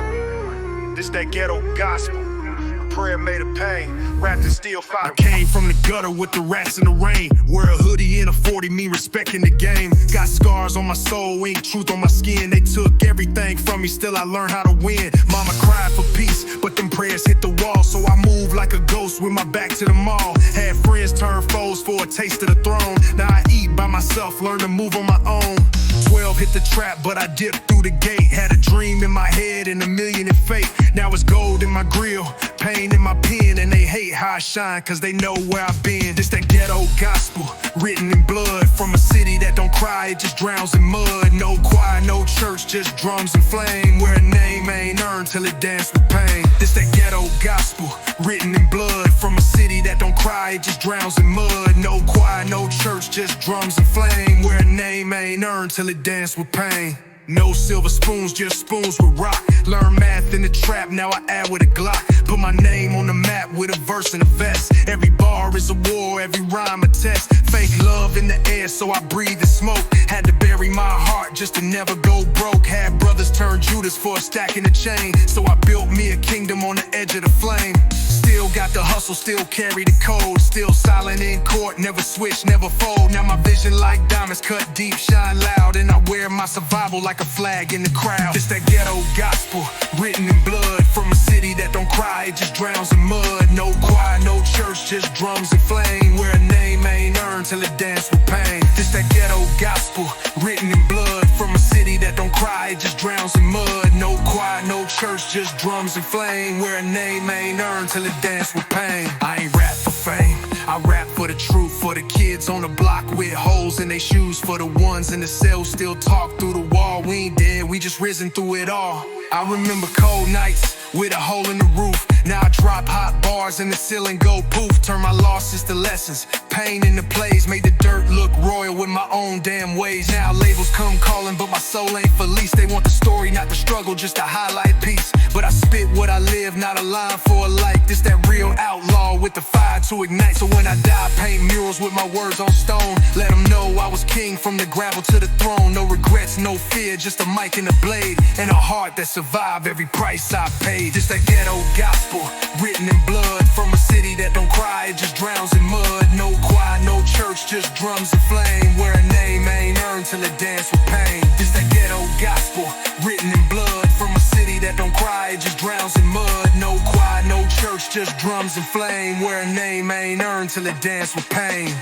This that ghetto gospel. A prayer made of pain, wrapped in steel fire. I came from the gutter with the rats in the rain. Wear a hoodie and a 40, me respecting the game. Got scars on my soul, ink truth on my skin. They took everything from me, still I learned how to win. Mama cried for peace, but them prayers hit the wall. So I moved like a ghost with my back to the mall. Had friends turn foes for a taste of the throne. Now I eat by myself, learn to move on my own. 12 hit the trap, but I dipped through the gate. Had a dream in my head and a million in fate. Now it's gold in my grill, pain in my pen. And they hate how I shine, cause they know where I've been. This that ghetto gospel, written in blood. From a city that don't cry, it just drowns in mud. No choir, no church, just drums and flame. Where a name ain't earned till it dance with pain. This that ghetto gospel, written in blood. From a city that don't cry, it just drowns in mud. No choir, no church, just drums and flame. Where a name ain't earned till it dance with pain. No silver spoons, just spoons with rock. Learn math in the trap, now I add with a Glock. Put my name on the map with a verse and a vest. Every bar is a war, every rhyme a test. Fake love in the air, so I breathe the smoke. Had to bury my heart just to never go broke. Had brothers turn Judas for a stack in the chain. So I built me a kingdom on the edge of the flame. Still got the hustle, still carry the code. Still silent in court, never switch, never fold. Now my vision like diamonds, cut deep, shine loud. And I wear my survival like a flag in the crowd. This that ghetto gospel, written in blood. From a city that don't cry, it just drowns in mud. No choir, no church, just drums and flame. Where a name ain't earned till it dance with pain. This that ghetto gospel, written in blood. From a city that don't cry, it just drowns in mud. No choir, no church, just drums and flame. Where a name ain't earned till it dance with pain. I ain't rap for fame, I rap for the truth. For the kids on the block with holes in their shoes. For the ones in the cell still talk through the wall. We ain't dead, we just risen through it all. I remember cold nights with a hole in the roof. Now I drop hot bars and the ceiling go poof. Turn my losses to lessons, pain into plays. Made the dirt look royal with my own damn ways. Now labels come calling, but my soul ain't for lease. They want the story, not the struggle, just a highlight piece. But I spit what I live, not a line for a like. This that real outlaw with the fire to ignite. So when I die, I paint murals with my words on stone. Let them know I was king from the gravel to the throne. No regrets, no fear, just a mic and a blade. And a heart that survived every price I paid. This that ghetto gospel, written in blood. From a city that don't cry, it just drowns in mud. No choir, no church, just drums and flame. Where a name ain't earned till it dance with pain. This that ghetto gospel, written in blood. From a city that don't cry, it just drowns in mud. No choir, no church, works, just drums and flame. Where a name ain't earned till it dance with pain.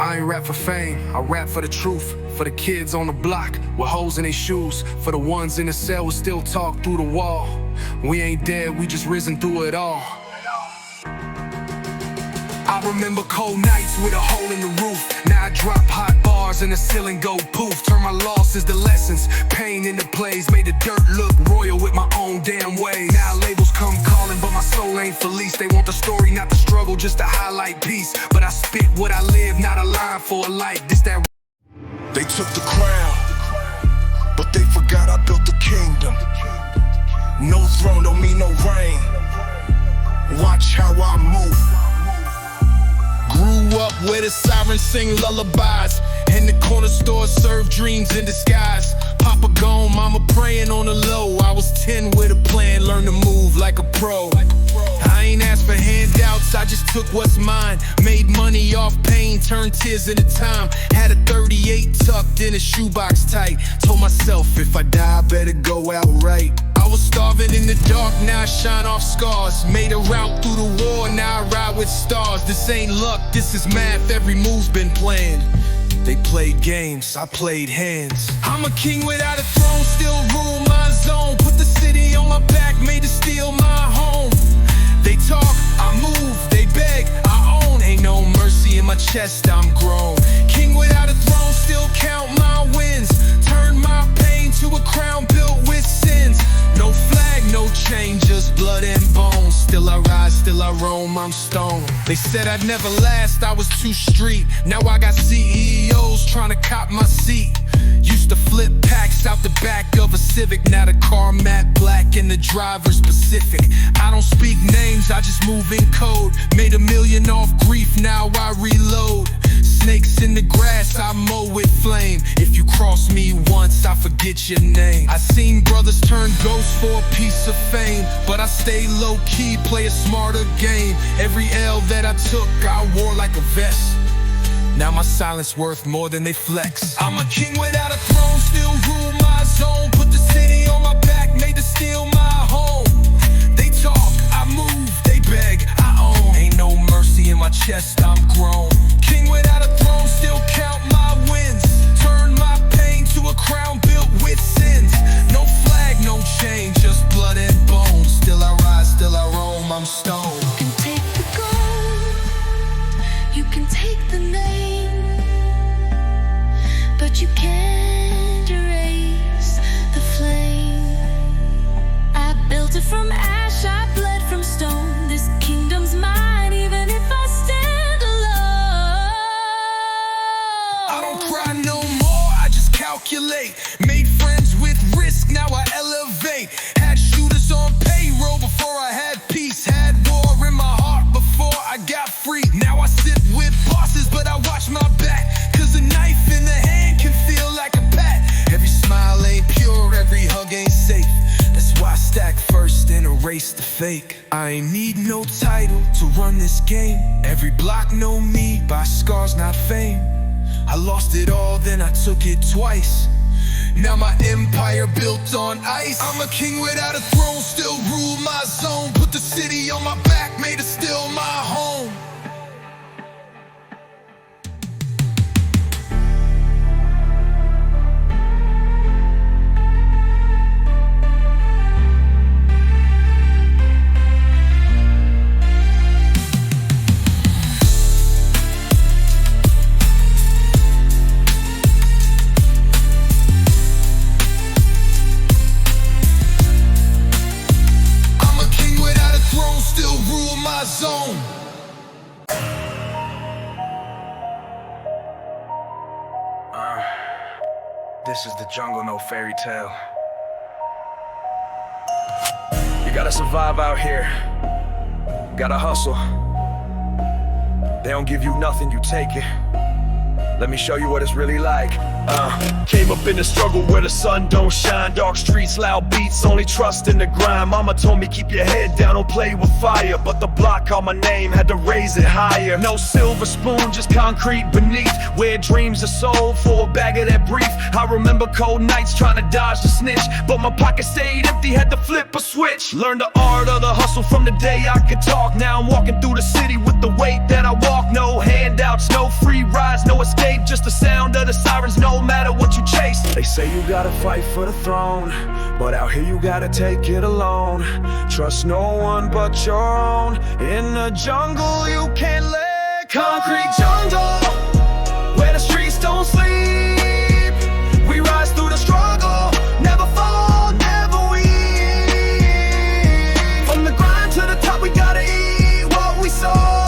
I ain't rap for fame, I rap for the truth. For the kids on the block with holes in their shoes. For the ones in the cell who still talk through the wall. We ain't dead, we just risen through it all. I remember cold nights with a hole in the roof. Now I drop hot bars and the ceiling go poof. Turn my losses to lessons, pain into plays. Made the dirt look royal with my own damn way. Now labels come calling, but my soul ain't felice. They want the story, not the struggle, just to highlight peace. But I spit what I live, not a line for a life. This that. They took the crown, but they forgot I built the kingdom. No throne don't mean no reign. Watch how I move. Grew up where the sirens sing lullabies, and the corner store serve dreams in disguise. Papa gone, mama praying on the low. I was 10 with a plan, learned to move like a pro. I ain't asked for handouts, I just took what's mine. Made money off pain, turned tears into time. Had a 38 tucked in a shoebox tight. Told myself if I die, I better go out right. I was starving in the dark, now I shine off scars. Made a route through the war, now I ride with stars. This ain't luck, this is math, every move's been planned. They played games, I played hands. I'm a king without a throne, still rule my zone. Put the city on my back, made to steal my home. They talk, I move, they beg, I own. Ain't no mercy in my chest, I'm grown. King without a throne, still count my wins. Turn my pain to a crown built with sins. No flag, no chain, just blood and bones. Still I rise, still I roam, I'm stone. They said I'd never last, I was too street. Now I got CEOs trying to cop my seat. Used to flip packs out the back of a Civic. Now the car matte black and the driver's Pacific. I don't speak names, I just move in code. Made $1 million off grief, now I reload. Snakes in the grass, I mow with flame. If you cross me once, I forget your name. I seen brothers turn ghosts for a piece of fame, but I stay low-key, play a smarter game. Every L that I took, I wore like a vest. Now my silence worth more than they flex. I'm a king without a throne, still rule my zone. Put the city on my back, made to steal my home. They talk, I move, they beg, I own. Ain't no mercy in my chest, I'm grown. King without a throne, still count my wins. Turn my pain to a crown built with sins. No flag, no chain, just blood and bones. Still I rise, still I roam, I'm stone. You can take the gold, you can take the name, but you can't erase the flame. I built it from ash, I bled from stone. This kingdom's mine, even if I stand alone. I don't cry no more, I just calculate. Made friends with risk, now I elevate. Had shooters on payroll before I had peace. Had war in my heart before I got free. Now I sit with bosses, but I watch my back. Cause a knife in the hand can feel like a pat. Every smile ain't pure, every hug ain't safe. That's why I stack first and erase the fake. I ain't need no title to run this game. Every block know me by scars, not fame. I lost it all, then I took it twice. Now my empire built on ice. I'm a king without a throne, still rule my zone. Put the city on my back, made it still my home. Zone. This is the jungle, no fairy tale. You gotta survive out here. Gotta hustle. They don't give you nothing, you take it. Let me show you what it's really like. Came up in the struggle where the sun don't shine. Dark streets, loud beats, only trust in the grind. Mama told me keep your head down, don't play with fire. But the block called my name, had to raise it higher. No silver spoon, just concrete beneath, where dreams are sold for a bag of that brief. I remember cold nights trying to dodge the snitch, but my pocket stayed empty, had to flip a switch. Learned the art of the hustle from the day I could talk. Now I'm walking through the city with the weight that I walk. No handouts, no free rides, no escape, just the sound of the sirens, no matter what you chase. They say you gotta fight for the throne, but out here you gotta take it alone. Trust no one but your own. In the jungle you can't let concrete jungle, where the streets don't sleep. We rise through the struggle, never fall, never weep. From the grind to the top we gotta eat what we sow.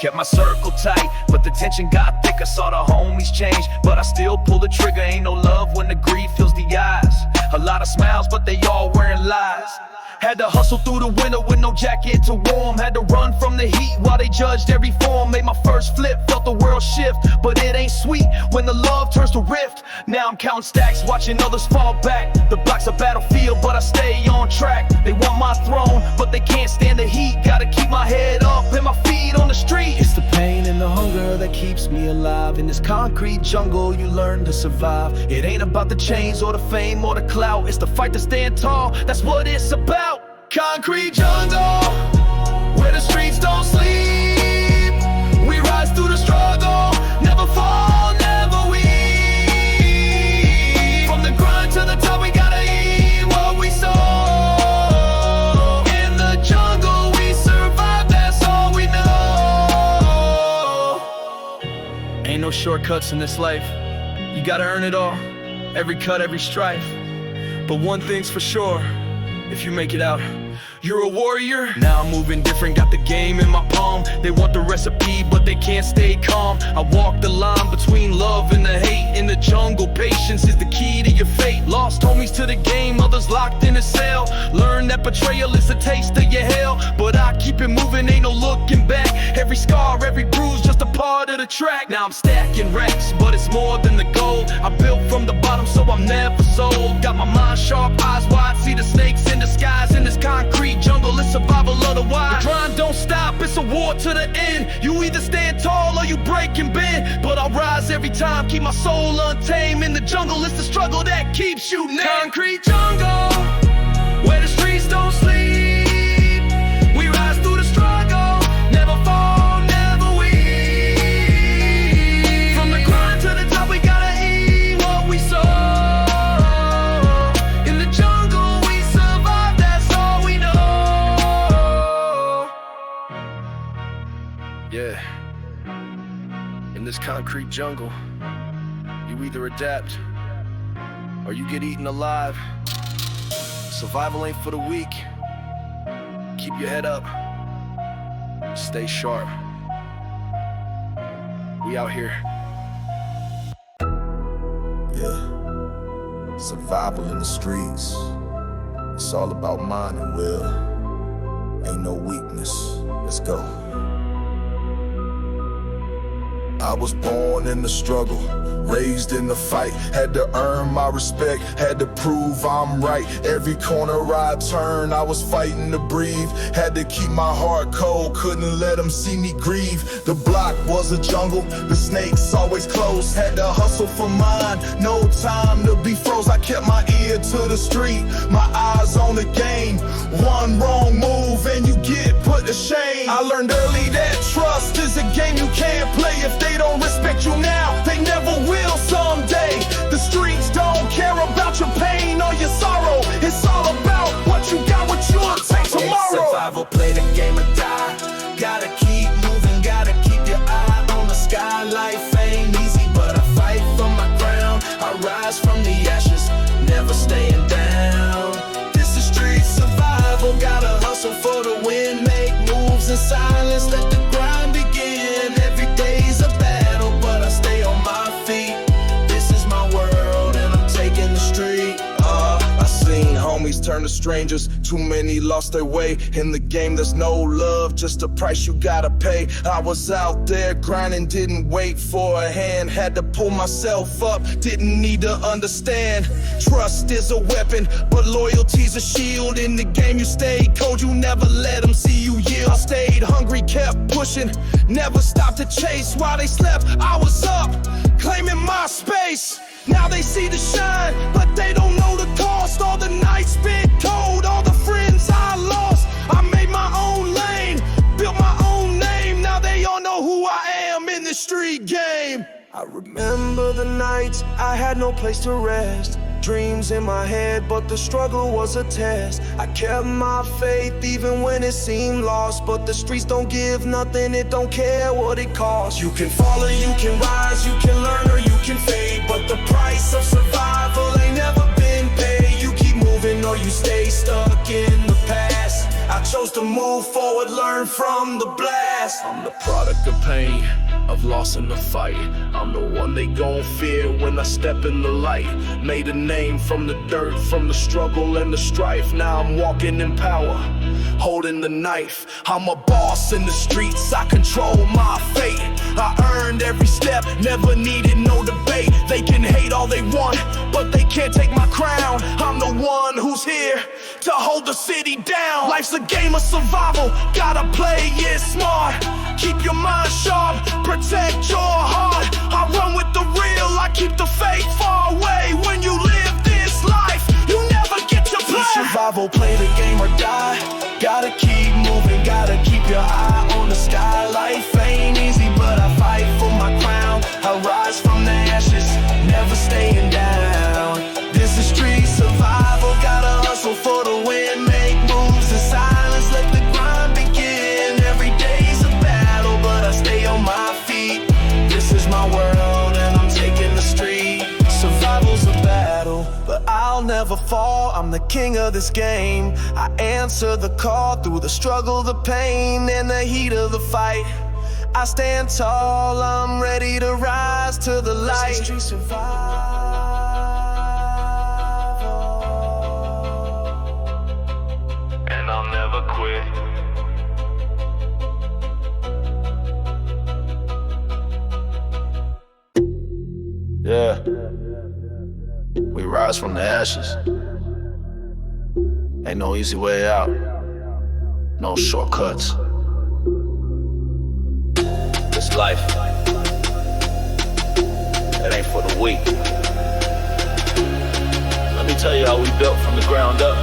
Kept my circle tight, but the tension got thick. I saw the homies change, but I still pull the trigger. Ain't no love when the greed fills the eyes. A lot of smiles, but they all wearing lies. Had to hustle through the winter with no jacket to warm. Had to run from the heat while they judged every form. Made my first flip, felt the world shift, but it ain't sweet when the love turns to rift. Now I'm counting stacks, watching others fall back. The block's a battlefield, but I stay on track. They want my throne, but they can't stand the heat. Gotta keep my head up and my feet on the street. It's the pain and the hunger that keeps me alive. In this concrete jungle, you learn to survive. It ain't about the chains or the fame or the clout. It's the fight to stand tall, that's what it's about. Concrete jungle, where the streets don't sleep. We rise through the struggle, never fall, never weep. From the grind to the top, we gotta eat what we sow. In the jungle, we survive, that's all we know. Ain't no shortcuts in this life. You gotta earn it all, every cut, every strife. But one thing's for sure, if you make it out, you're a warrior. Now I'm moving different, got the game in my palm. They want the recipe, but they can't stay calm. I walk the line between love and the hate. In the jungle, patience is the key to your fate. Lost homies to the game, others locked in a cell. Learn that betrayal is a taste of your hell. But I keep it moving, ain't no looking back. Every scar, every bruise, just a part of the track. Now I'm stacking racks, but it's more than the gold. I built from the bottom, so I'm never sold. Got my mind sharp, eyes wide, see the snakes in disguise. In this concrete jungle, it's survival of the wild. The grind don't stop, it's a war to the end. You either stand tall or you break and bend. But I'll rise every time, keep my soul untamed. In the jungle, it's the struggle that keeps you named. Concrete jungle, where the streets don't sleep. We rise through the struggle, never fall, never weep. From the grind to the top, we gotta eat what we sow. In the jungle, we survive, that's all we know. Yeah, in this concrete jungle, you either adapt or you get eaten alive. Survival ain't for the weak. Keep your head up, stay sharp. We out here. Yeah, survival in the streets. It's all about mind and will. Ain't no weakness. Let's go. I was born in the struggle, raised in the fight. Had to earn my respect, had to prove I'm right. Every corner I turned, I was fighting to breathe. Had to keep my heart cold, couldn't let them see me grieve. The block was a jungle, the snakes always close. Had to hustle for mine, no time to be froze. I kept my ear to the street, my eyes on the game. One wrong move and you get put to shame. I learned early that trust is a game you can't play. If they don't respect you now, they never will someday. The streets don't care about your pain or your sorrow. It's all about what you got, what you'll take tomorrow. Survival, play the game or die. Gotta keep moving, gotta keep your eye on the sky. Life ain't easy, but I fight for my ground. I rise from the ashes, never staying down. This is street survival, gotta hustle for the win. Make moves in silence, let the grind begin. Every day's a battle, but I stay on my feet. This is my world and I'm taking the street. Homies turn to strangers, too many lost their way. In the game there's no love, just a price you gotta pay. I was out there grinding, didn't wait for a hand. Had to pull myself up, didn't need to understand. Trust is a weapon, but loyalty's a shield. In the game you stayed cold, you never let them see you yield. I stayed hungry, kept pushing, never stopped to chase. While they slept, I was up, claiming my space. Now they see the shine, but they don't know the cost. All the nights spent cold, all the friends I lost. I made my own lane, built my own name. Now they all know who I am in the street game. I remember the nights I had no place to rest. Dreams in my head, but the struggle was a test. I kept my faith even when it seemed lost. But the streets don't give nothing, it don't care what it costs. You can fall or you can rise, you can learn or you can fade. But the price of survival ain't never been paid. You keep moving or you stay stuck in the past. I chose to move forward, learn from the blast. I'm the product of pain, of loss in the fight. I'm the one they gon' fear when I step in the light. Made a name from the dirt, from the struggle and the strife. Now I'm walking in power, holding the knife. I'm a boss in the streets, I control my fate. I earned every step, never needed no debate. They can hate all they want, but they can't take my crown. I'm the one who's here to hold the city down. Life's a game of survival, gotta play it smart. Keep your mind sharp, protect your heart. I run with the real, I keep the fake far away. When you live this life, you never get to play. Survival, play the game or die. Gotta keep moving, gotta keep your eye on the sky. Life ain't easy, but I fight for my crown. I rise from the ashes, never staying down. This is street survival, gotta hustle for the win. Make moves in silence, let the grind begin. Every day's a battle, but I stay on my feet. This is my world and I'm taking the street. Survival's a battle, but I'll never fall. I'm the king of this game. I answer the call through the struggle, the pain, and the heat of the fight. I stand tall, I'm ready to rise to the light. Street survival, and I'll never quit. Yeah, we rise from the ashes. Ain't no easy way out, no shortcuts. This life, it ain't for the weak. Let me tell you how we built from the ground up.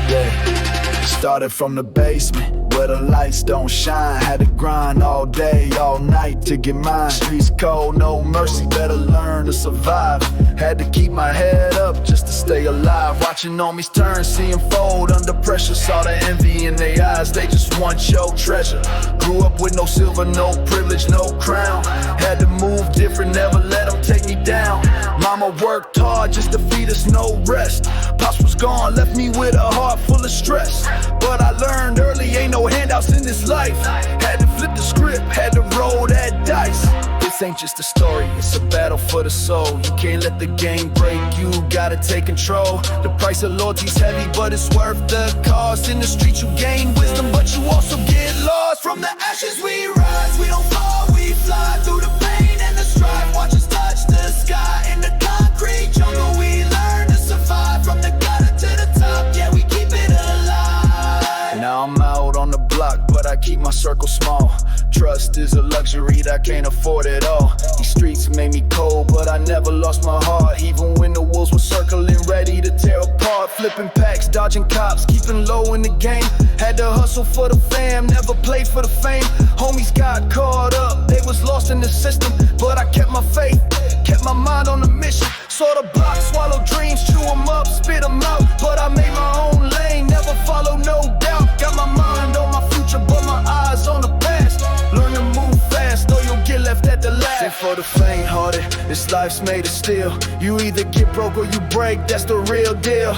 Yeah, started from the basement where the lights don't shine. Had to grind all day, all night to get mine. Streets cold, no mercy, better learn to survive. Had to keep my head up just to stay alive. Watching homies turn, see them fold under pressure. Saw the envy in their eyes, they just want your treasure. Grew up with no silver, no privilege, no crown. Had to move different, never let them take me down. Mama worked hard just to feed us, no rest. Pops was gone, left me with a heart full of stress. But I learned early, ain't no handouts in this life. Had to flip the script, had to roll that dice. This ain't just a story, it's a battle for the soul. You can't let the game break you, gotta take control. The price of loyalty's heavy, but it's worth the cost. In the streets you gain wisdom, but you also get lost. From the ashes we rise, we don't fall, we fly. Through the pain and the strife, watch us touch the sky. In the concrete jungle we learn to survive. From the gutter to the top, yeah, we keep it alive. Now I'm out on the block, but I keep my circle small. Trust is a luxury that I can't afford at all. These streets made me cold, but I never lost my heart. Even when the wolves were circling, ready to tear apart. Flipping packs, dodging cops, keeping low in the game. Had to hustle for the fam, never played for the fame. Homies got caught up, they was lost in the system. But I kept my faith, kept my mind on the mission. Saw the block, swallow dreams, chew them up, spit them out. But I made my own lane, never follow no doubt. Got my mind on my future, but my eyes on the past. Learn to move fast, or you'll get left at the last. Ain't for the faint-hearted, this life's made of steel. You either get broke or you break, that's the real deal.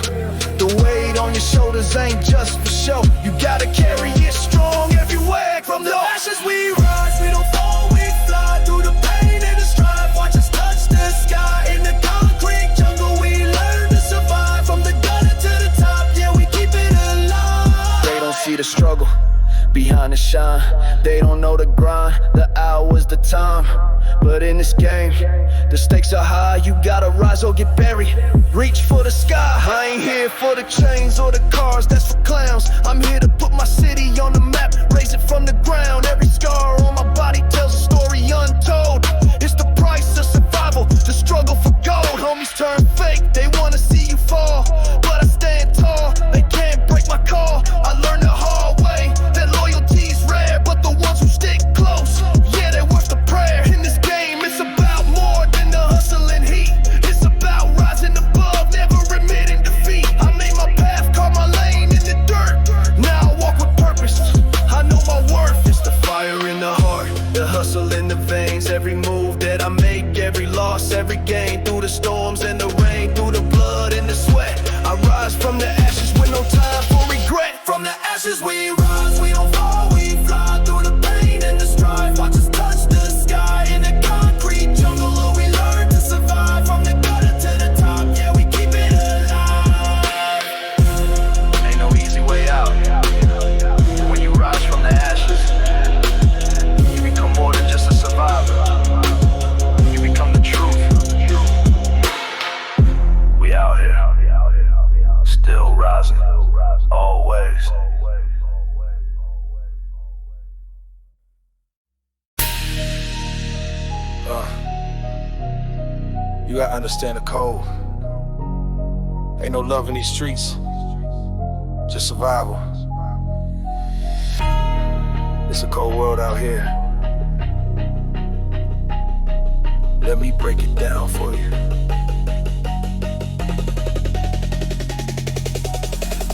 The weight on your shoulders ain't just for show. You gotta carry it strong everywhere. From the ashes we rise, we don't fall, we fly. Through the pain and the strife, watch us touch the sky. In the concrete jungle we learn to survive. From the gutter to the the struggle, behind the shine. They don't know the grind, the hours, the time. But in this game, the stakes are high. You gotta rise or get buried. Reach for the sky. I ain't here for the chains or the cars, that's for clowns. I'm here to put my city on the map, raise it from the ground. Every scar on my body tells a story untold. It's the price of survival, the struggle for gold. Homies turn fake, they wanna see you fall, but I stand tall, they can't break my call. I learned the hard way, that loyalty's rare, but the ones who stick close, yeah, they're worth the prayer. In this game, it's about more than the hustle and heat. It's about rising above, never admitting defeat. I made my path, carved my lane in the dirt. Now I walk with purpose, I know my worth. It's the fire in the heart, the hustle in the veins. Every move that I make, every loss, every gain. Through the storms and the rain, through the blood and the sweat, I rise from the ashes with no time for regret. From the ashes we rise, we don't fall, we fly through the pain and the strife. Watch us touch the sky in the concrete jungle, where we learn to survive. From the gutter to the top, yeah, we keep it alive. Ain't no easy way out. When you rise from the ashes, you become more than just a survivor. You become the truth. We out here, still rising, always. You gotta understand the code. Ain't no love in these streets, just survival. It's a cold world out here. Let me break it down for you.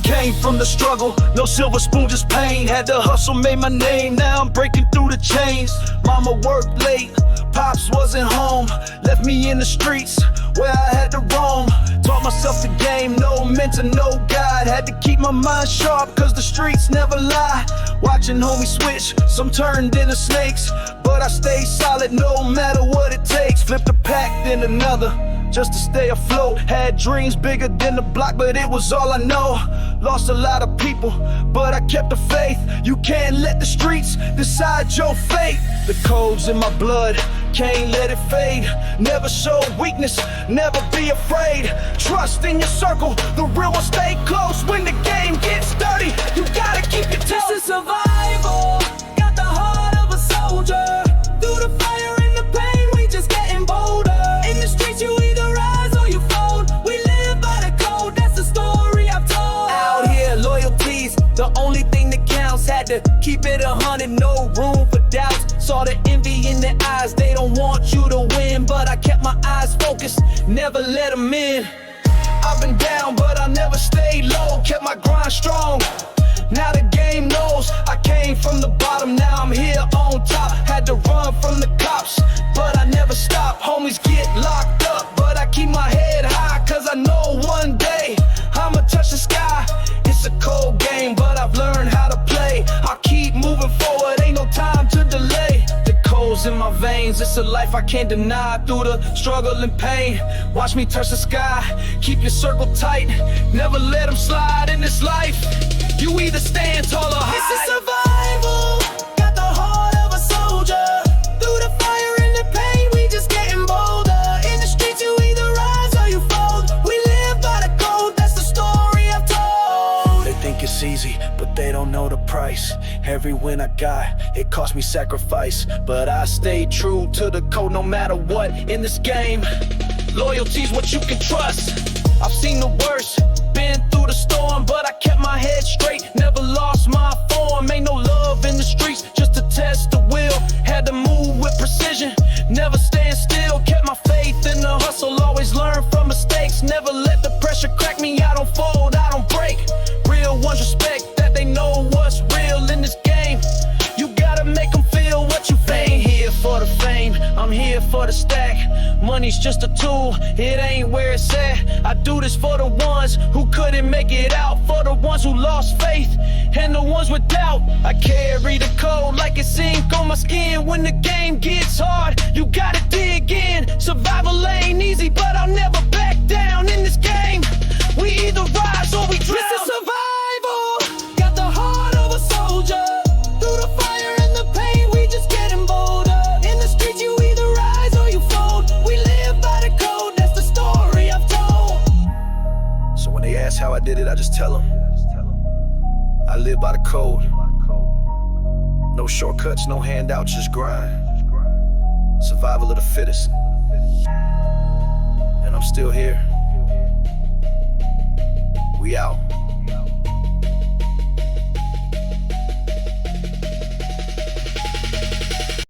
Came from the struggle, no silver spoon, just pain. Had to hustle, made my name, now I'm breaking through the chains. Mama worked late, pops wasn't home, left me in the streets where I had to roam. Taught myself the game, no mentor, no guide. Had to keep my mind sharp, cause the streets never lie. Watching homies switch, some turned into snakes, but I stayed solid no matter what it takes. Flipped a pack, then another, just to stay afloat. Had dreams bigger than the block, but it was all I know. Lost a lot of people, but I kept the faith. You can't let the streets decide your fate. The code's in my blood, can't let it fade. Never show weakness, never be afraid. Trust in your circle, the real ones stay close. When the game gets dirty, you gotta keep your toes. This is survival, got the heart of a soldier. Through the fire and the pain, we just getting bolder. In the streets you either rise or you fold. We live by the code, that's the story I've told. Out here, loyalty's the only thing that counts. Had to keep it 100, no room for doubts. Saw the envy in their eyes, they don't want you to win, but I kept my eyes focused, never let them in. I've been down, but I never stayed low, kept my grind strong. Now the game knows I came from the bottom, now I'm here on top. Had to run from the cops, but I never stop. Homies get locked up, but I keep my head high, cause I know one day I'ma touch the sky. It's a cold game, but I've learned how to play. I'll keep moving forward, ain't no time to delay. The cold's in my veins, it's a life I can't deny. Through the struggle and pain, watch me touch the sky. Keep your circle tight, never let them slide in this life. You either stand tall or hide. It's a survival, got the heart of a soldier. Through the fire and the pain, we just getting bolder. In the streets you either rise or you fold. We live by the code, that's the story I've told. They think it's easy, but they don't know the price. Every win I got, it cost me sacrifice, but I stayed true to the code no matter what. In this game, loyalty's what you can trust. I've seen the worst, been through the storm, but I kept my head straight, never lost my form. Ain't no love in the streets, just to test the will. Had to move with precision, never stand still. Kept my faith in the hustle, always learn from mistakes. Never let the pressure crack me, I don't fold, I don't break. Real ones respect that they know what's real in this game. You gotta make them feel what you feel. Ain't here for the fame, I'm here for the stack. Money's just a tool, it ain't where it's at. I do this for the ones who couldn't make it out, for the ones who lost faith, and the ones with doubt. I carry the code like it's ink on my skin. When the game gets hard, you gotta dig in. Survival ain't easy, but I'll never back down. In this game, we either rise or we drown. It's a survival, got the heart of a tell them I live by the code. No shortcuts, no handouts, just grind. Survival of the fittest. And I'm still here. We out.